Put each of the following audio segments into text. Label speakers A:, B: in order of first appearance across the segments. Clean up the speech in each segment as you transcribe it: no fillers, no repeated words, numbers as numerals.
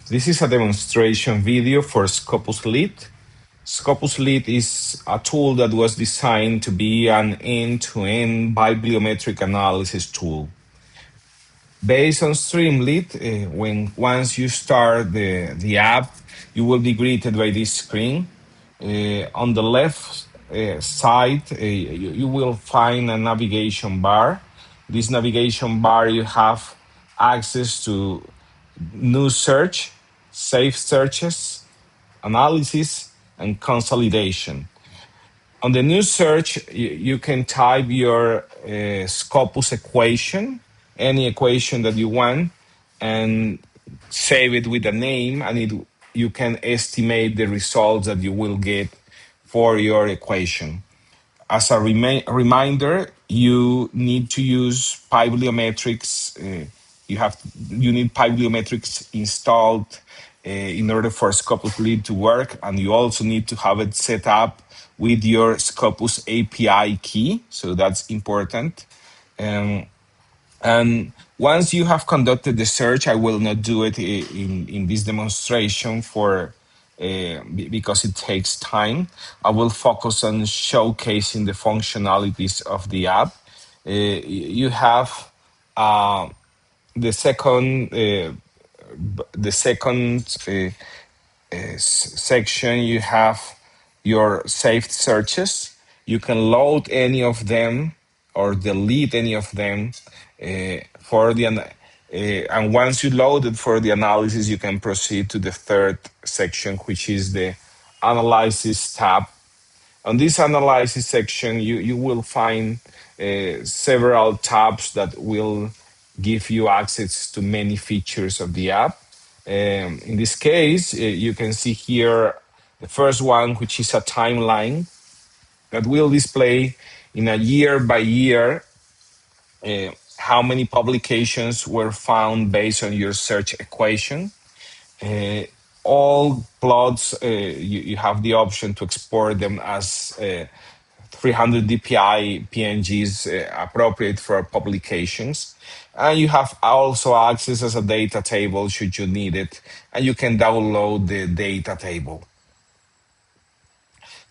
A: This is a demonstration video for ScopusLit. ScopusLit is a tool that was designed to be an end-to-end bibliometric analysis tool. Based on Streamlit, once you start the app, you will be greeted by this screen. On the left side, you will find a navigation bar. This navigation bar, you have access to new search, safe searches, analysis, and consolidation. On the new search, you can type your Scopus equation, any equation that you want, and save it with a name, and you can estimate the results that you will get for your equation. As a reminder, you need to use pybliometrics. You need pybliometrics installed in order for ScopusLit to work, and you also need to have it set up with your Scopus API key. So that's important. And once you have conducted the search, I will not do it in this demonstration because it takes time. I will focus on showcasing the functionalities of the app. You have the second section. You have your saved searches. You can load any of them or delete any of them and once you load it for the analysis, you can proceed to the third section, which is the analysis tab. On this analysis section, you will find several tabs that will give you access to many features of the app. In this case, you can see here the first one, which is a timeline that will display in a year by year how many publications were found based on your search equation. All plots, you have the option to export them as 300 dpi PNGs appropriate for publications. And you have also access as a data table should you need it, and you can download the data table.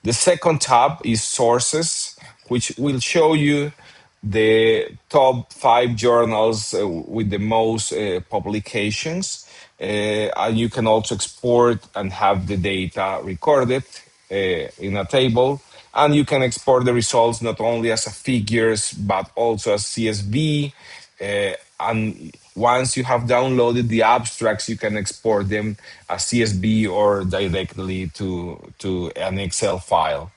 A: The second tab is sources, which will show you the top 5 journals with the most publications. And you can also export and have the data recorded in a table. And you can export the results not only as a figures, but also as CSV. And once you have downloaded the abstracts, you can export them as CSV or directly to an Excel file.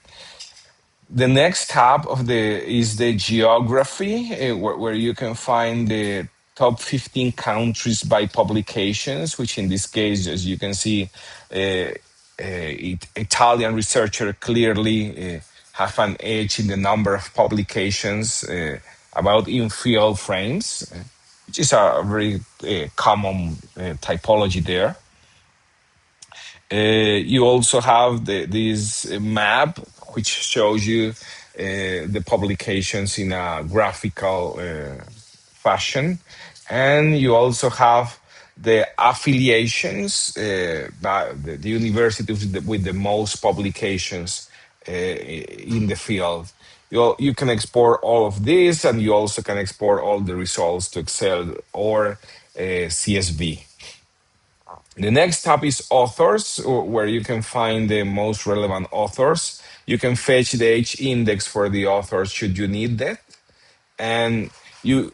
A: The next tab is the geography, where you can find the top 15 countries by publications, which in this case, as you can see, Italian researcher clearly have an edge in the number of publications about in-field frames, which is a very common typology there. You also have this map, which shows you the publications in a graphical fashion. And you also have the affiliations by the universities with the most publications in the field. You can export all of this, and you also can export all the results to Excel or CSV. The next tab is authors, where you can find the most relevant authors. You can fetch the H-index for the authors should you need that. And you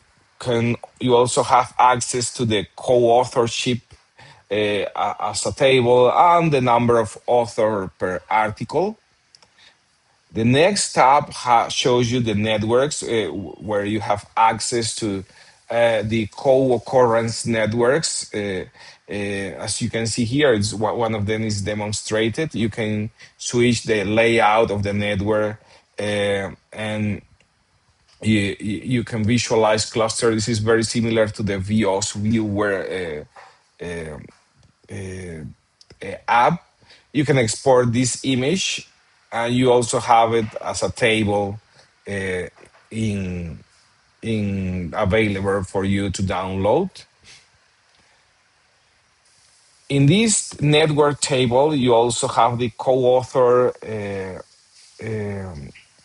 A: also have access to the co-authorship as a table and the number of author per article. The next tab shows you the networks where you have access to the co-occurrence networks. As you can see here, one of them is demonstrated. You can switch the layout of the network and you can visualize cluster. This is very similar to the VOS viewer app. You can export this image, and you also have it as a table in available for you to download. In this network table, you also have the co-author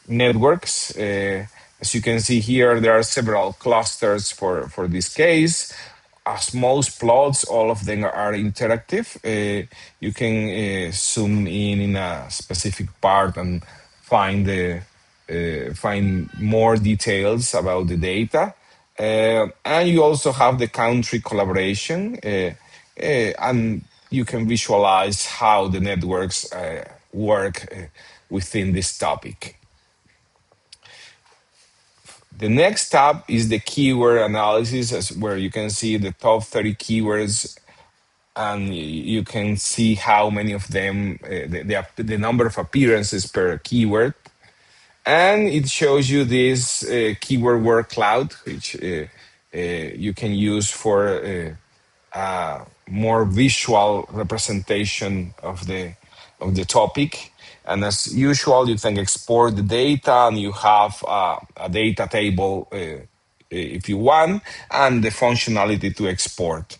A: networks. As you can see here, there are several clusters for this case. As most plots, all of them are interactive. You can zoom in a specific part and find more details about the data. And you also have the country collaboration, and you can visualize how the networks work within this topic. The next tab is the keyword analysis, where you can see the top 30 keywords, and you can see how many of them, the number of appearances per keyword. And it shows you this keyword word cloud, which you can use for more visual representation of the topic. And as usual, you can export the data, and you have a data table if you want, and the functionality to export.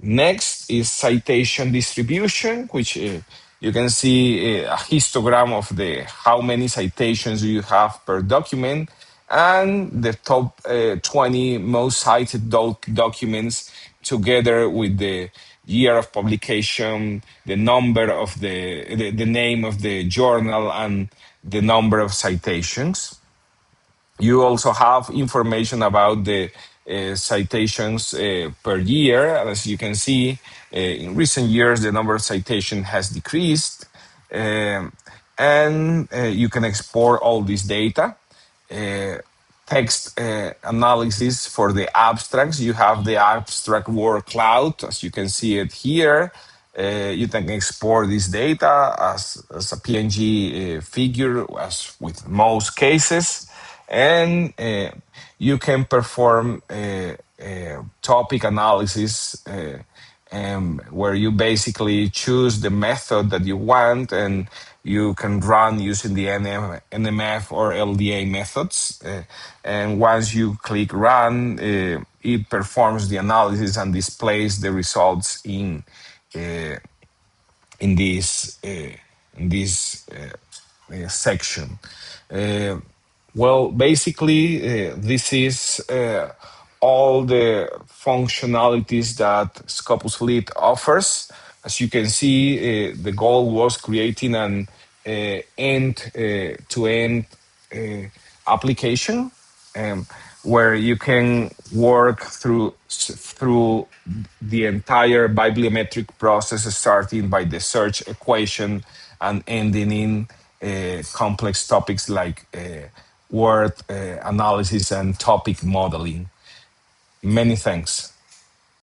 A: Next is citation distribution, which you can see a histogram of the how many citations you have per document, and the top 20 most cited documents, together with the year of publication, the number of the name of the journal, and the number of citations. You also have information about the citations per year. As you can see, in recent years, the number of citations has decreased. Um, and you can export all this data. Uh, Text analysis for the abstracts. You have the abstract word cloud, as you can see it here. You can export this data as a PNG figure, as with most cases, and you can perform topic analysis, where you basically choose the method that you want, and you can run using the NMF or LDA methods. And once you click run, it performs the analysis and displays the results uh, in this section. Uh, well, basically, this is all the functionalities that ScopusLit offers. As you can see, the goal was creating an end-to-end application, where you can work through the entire bibliometric process, starting by the search equation and ending in complex topics like word analysis and topic modeling. Many thanks.